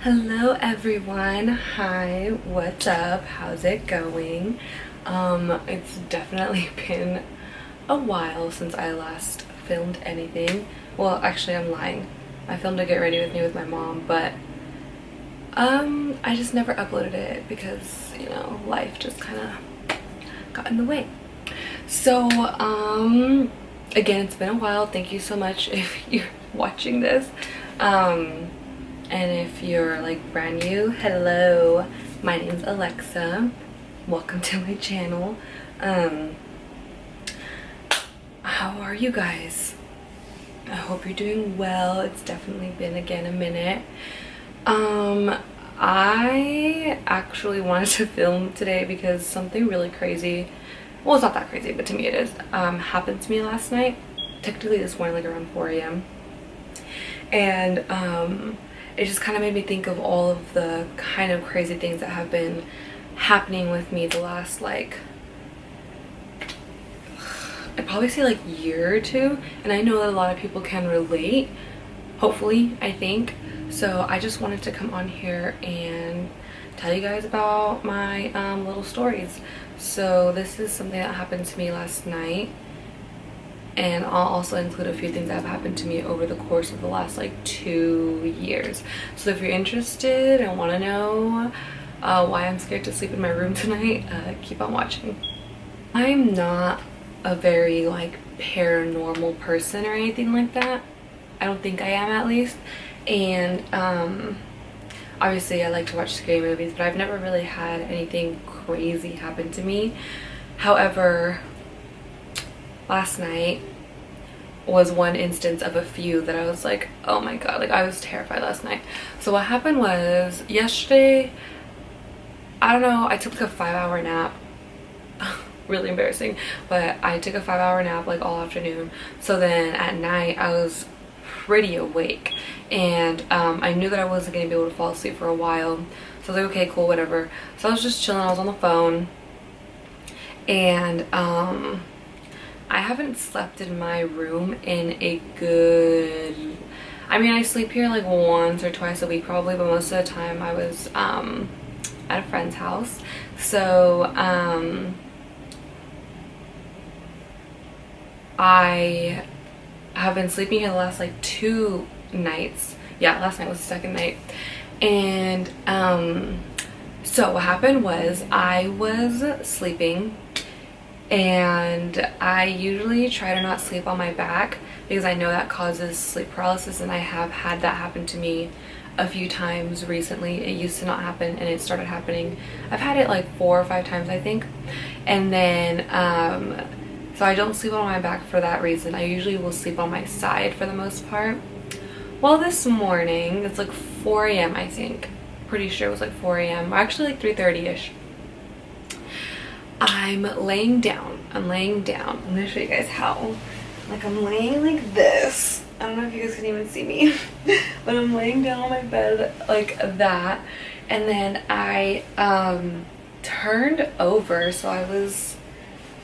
Hello everyone. Hi, what's up? How's it going? It's definitely been a while since I last filmed anything. Well, actually I'm lying. I filmed a Get Ready With Me with my mom, but I just never uploaded it because, you know, life just kind of got in the way. So, again, it's been a while. Thank you so much if you're watching this. And if you're like brand new, hello, my name's Alexa. Welcome to my channel. How are you guys? I hope you're doing well. It's definitely been again a minute. I actually wanted to film today because something really crazy, well, it's not that crazy, but to me it is, happened to me last night. Technically this morning, like around 4 a.m. And it just kind of made me think of all of the kind of crazy things that have been happening with me the last, like, I'd probably say like year or two. And I know that a lot of people can relate, hopefully, I think. So I just wanted to come on here and tell you guys about my little stories. So this is something that happened to me last night. And I'll also include a few things that have happened to me over the course of the last like 2 years. So if you're interested and want to know why I'm scared to sleep in my room tonight, keep on watching. I'm not a very like paranormal person or anything like that. I don't think I am, at least. And obviously I like to watch scary movies, but I've never really had anything crazy happen to me. However, last night was one instance of a few that I was like, oh my god, like I was terrified last night. So what happened was, yesterday, I don't know, I took like a 5-hour nap. Really embarrassing, but I took a 5-hour nap like all afternoon. So then at night I was pretty awake, and I knew that I wasn't gonna be able to fall asleep for a while. So I was like, okay, cool, whatever. So I was just chilling, I was on the phone, and I haven't slept in my room in a good, I mean, I sleep here like once or twice a week probably, but most of the time I was at a friend's house. So I have been sleeping here the last like 2 nights. Yeah, last night was the second night. And so what happened was, I was sleeping, and I usually try to not sleep on my back because I know that causes sleep paralysis, and I have had that happen to me a few times recently. It used to not happen, and it started happening. I've had it like 4 or 5 times, I think. And then so I don't sleep on my back for that reason. I usually will sleep on my side for the most part. Well, this morning, it's like 4 a.m. I think. Pretty sure it was like 4 a.m. or actually like 3:30ish. I'm laying down. I'm gonna show you guys how. Like, I'm laying like this. I don't know if you guys can even see me, but I'm laying down on my bed like that. And then I turned over, so I was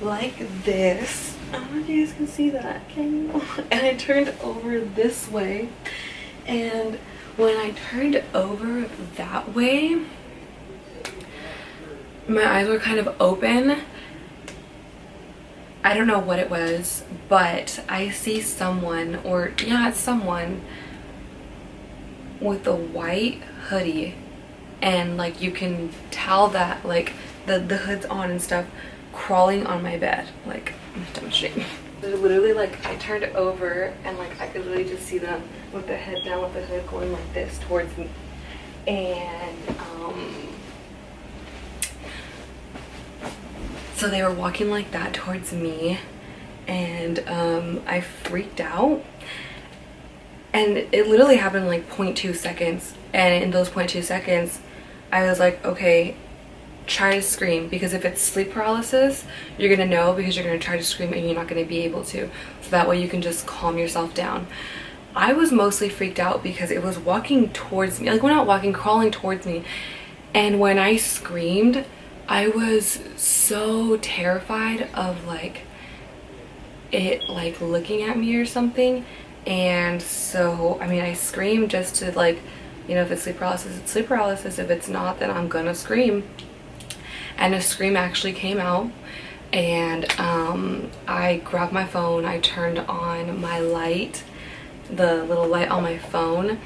like this. I don't know if you guys can see that. Can you? And I turned over this way. And when I turned over that way, my eyes were kind of open. I don't know what it was, but I see someone, or yeah, it's someone with a white hoodie, and like you can tell that like the hood's on and stuff, crawling on my bed. Like, I'm gonna demonstrate. Literally, like, I turned over and like I could literally just see them with the head down, with the hood going like this towards me. And so they were walking like that towards me, and I freaked out. And it literally happened in like 0.2 seconds. And in those 0.2 seconds, I was like, okay, try to scream, because if it's sleep paralysis, you're gonna know, because you're gonna try to scream and you're not gonna be able to. So that way you can just calm yourself down. I was mostly freaked out because it was walking towards me, like, well, not walking, crawling towards me. And when I screamed, I was so terrified of like it like looking at me or something. And so, I mean, I screamed just to like You know, if it's sleep paralysis, it's sleep paralysis. If it's not, then I'm gonna scream. And a scream actually came out, and I grabbed my phone, I turned on my light, the little light on my phone,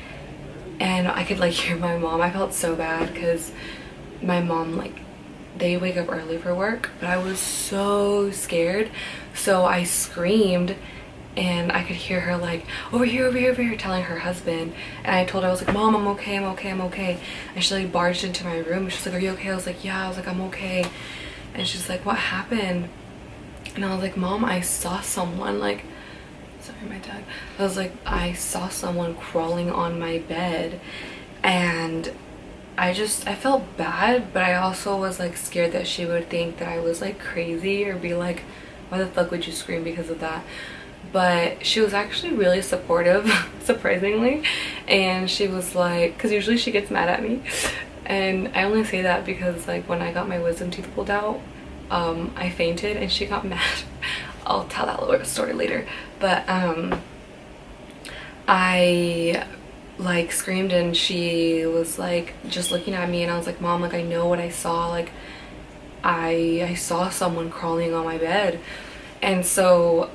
and I could like hear my mom. I felt so bad because my mom, like, they wake up early for work, but I was so scared, so I screamed, and I could hear her like, over here, over here, over here, telling her husband. And I told her, I was like, Mom, I'm okay, I'm okay, I'm okay. And she like barged into my room. She's like, are you okay? I was like, yeah. I was like, I'm okay. And she's like, what happened? And I was like, Mom, I saw someone, like, sorry, my dad. I was like, I saw someone crawling on my bed, and I felt bad, but I also was like scared that she would think that I was like crazy or be like, why the fuck would you scream because of that? But she was actually really supportive, surprisingly. And she was like, because usually she gets mad at me, and I only say that because like when I got my wisdom teeth pulled out, I fainted and she got mad. I'll tell that little story later. But I like screamed, and she was like just looking at me, and I was like, Mom, like, I know what I saw. Like, I saw someone crawling on my bed. And so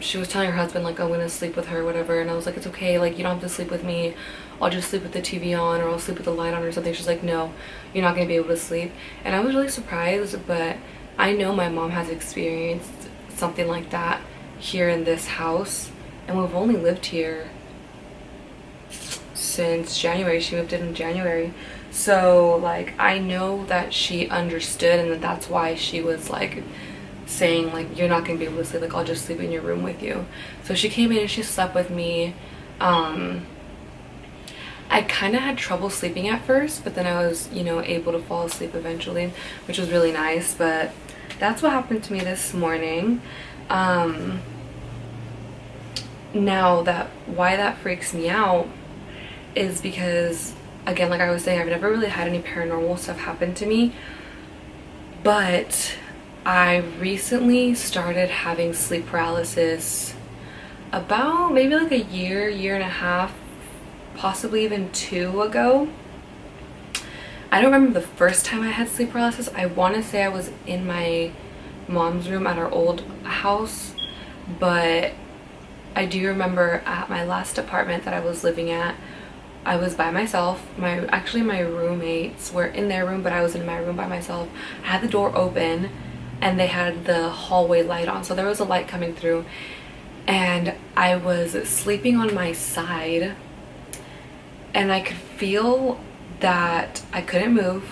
she was telling her husband, like, I'm gonna sleep with her, whatever. And I was like, it's okay, like, you don't have to sleep with me. I'll just sleep with the TV on, or I'll sleep with the light on or something. She's like, no, you're not gonna be able to sleep. And I was really surprised, but I know my mom has experienced something like that here in this house, and we've only lived here since January. She moved in January. So like, I know that she understood, and that's why she was like saying like, you're not gonna be able to sleep, like, I'll just sleep in your room with you. So she came in and she slept with me. I kind of had trouble sleeping at first, but then I was, you know, able to fall asleep eventually, which was really nice. But that's what happened to me this morning. Now that why that freaks me out is because, again, like I was saying, I've never really had any paranormal stuff happen to me, but I recently started having sleep paralysis about maybe like a year and a half, possibly even 2 ago. I don't remember the first time I had sleep paralysis. I want to say I was in my mom's room at our old house, but I do remember at my last apartment that I was living at, I was by myself. Actually my roommates were in their room, but I was in my room by myself. I had the door open, and they had the hallway light on, so there was a light coming through, and I was sleeping on my side, and I could feel that I couldn't move,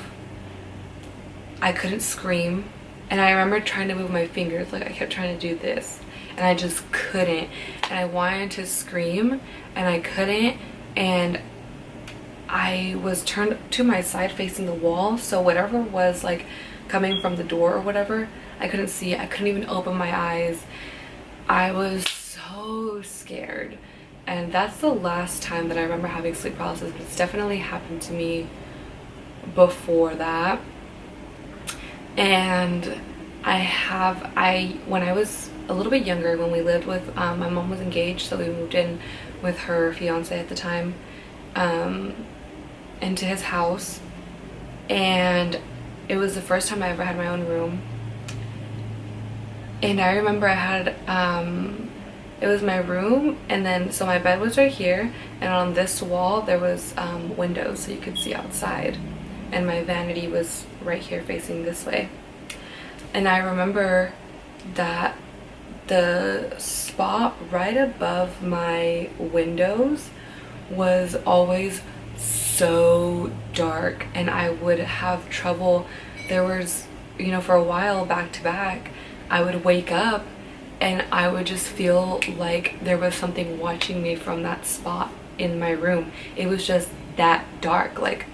I couldn't scream, and I remember trying to move my fingers, like I kept trying to do this, and I just couldn't, and I wanted to scream and I couldn't, and I was turned to my side facing the wall, so whatever was like coming from the door or whatever, I couldn't see it. I couldn't even open my eyes. I was so scared, and that's the last time that I remember having sleep paralysis, but it's definitely happened to me before that. And when I was a little bit younger, when we lived with my mom was engaged, so we moved in with her fiance at the time, into his house, and it was the first time I ever had my own room. And I remember I had it was my room, and then so my bed was right here, and on this wall there was windows so you could see outside, and my vanity was right here facing this way. And I remember that the spot right above my windows was always so dark, and I would have trouble. There was, you know, for a while back to back, I would wake up and I would just feel like there was something watching me from that spot in my room. It was just that dark. Like,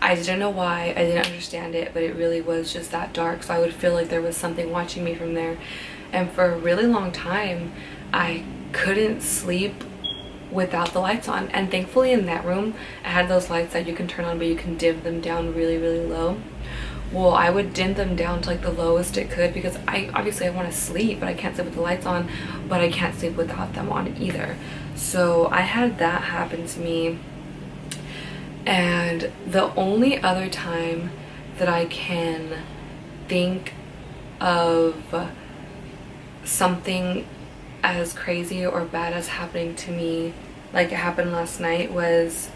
I didn't know why, I didn't understand it, but it really was just that dark. So I would feel like there was something watching me from there. And for a really long time, I couldn't sleep without the lights on. And thankfully in that room, I had those lights that you can turn on, but you can dim them down really, really low. Well, I would dim them down to like the lowest it could, because I want to sleep, but I can't sleep with the lights on, but I can't sleep without them on either. So I had that happen to me And the only other time that I can think of something as crazy or bad as happening to me, like it happened last night, was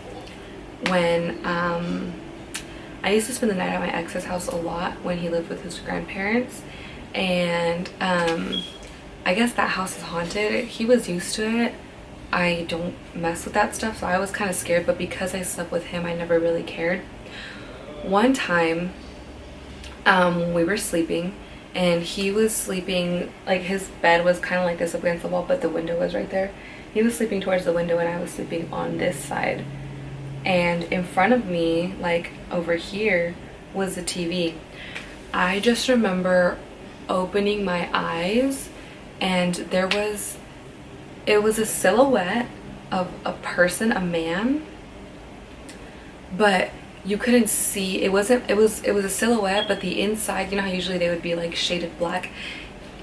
when I used to spend the night at my ex's house a lot when he lived with his grandparents, and I guess that house is haunted. He was used to it. I don't mess with that stuff, so I was kind of scared, but because I slept with him, I never really cared. One time, we were sleeping, and he was sleeping, like his bed was kind of like this against the wall, but the window was right there. He was sleeping towards the window, and I was sleeping on this side. And in front of me, like over here, was the TV. I just remember opening my eyes, and it was a silhouette of a person, a man, but you couldn't see. It was a silhouette, but the inside, you know how usually they would be like shaded black,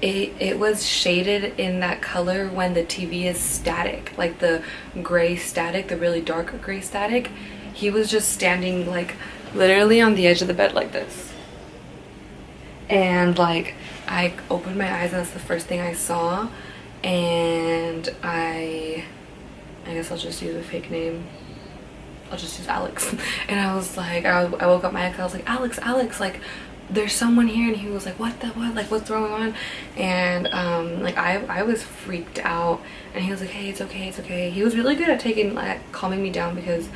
it was shaded in that color when the TV is static, like the gray static, the really dark gray static. He was just standing like literally on the edge of the bed like this, and like I opened my eyes, and that's the first thing I saw. And I guess I'll just use a fake name. I'll just use Alex. And I was like, I woke up my ex, I was like, Alex, like there's someone here. And he was like, what, like what's going on? And like I was freaked out, and he was like, hey, it's okay. He was really good at calming me down, because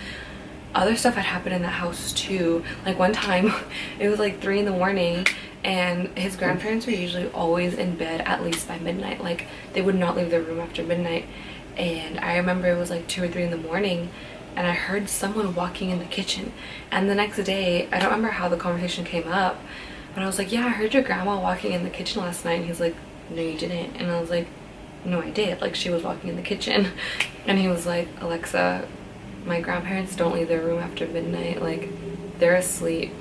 other stuff had happened in that house too. Like one time it was like 3 in the morning, and his grandparents were usually always in bed at least by midnight. Like they would not leave their room after midnight. And I remember it was like 2 or 3 in the morning, and I heard someone walking in the kitchen. And the next day, I don't remember how the conversation came up, but I was like, yeah, I heard your grandma walking in the kitchen last night. And he's like, no, you didn't. And I was like, no, I did. Like she was walking in the kitchen. And he was like, Alexa, my grandparents don't leave their room after midnight. Like they're asleep.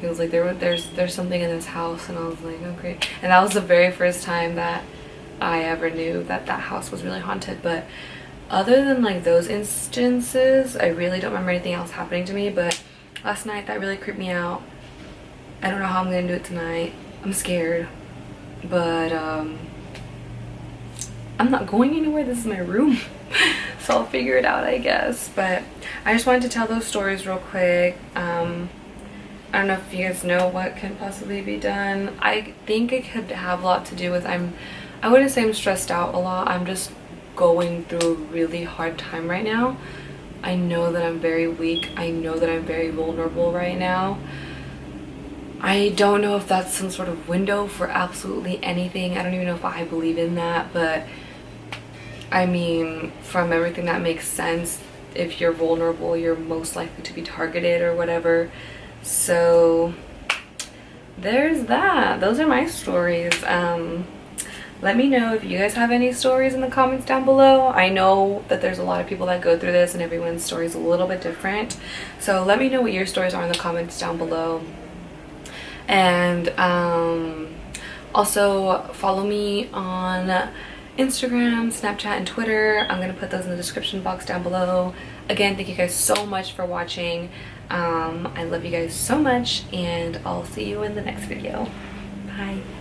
He was like, there's something in this house. And I was like, oh great. And that was the very first time that I ever knew that that house was really haunted. But other than like those instances, I really don't remember anything else happening to me. But last night, that really creeped me out. I don't know how I'm gonna do it tonight. I'm scared, but I'm not going anywhere. This is my room. So I'll figure it out, I guess. But I just wanted to tell those stories real quick. I don't know if you guys know what can possibly be done. I think it could have a lot to do with I wouldn't say I'm stressed out a lot. I'm just going through a really hard time right now. I know that I'm very weak. I know that I'm very vulnerable right now. I don't know if that's some sort of window for absolutely anything. I don't even know if I believe in that, but I mean, from everything that makes sense, if you're vulnerable, you're most likely to be targeted or whatever. So there's that. Those are my stories. Let me know if you guys have any stories in the comments down below. I know that there's a lot of people that go through this, and everyone's story is a little bit different. So let me know what your stories are in the comments down below. And also follow me on Instagram, Snapchat, and Twitter. I'm gonna put those in the description box down below. Again, thank you guys so much for watching. I love you guys so much, and I'll see you in the next video. Bye.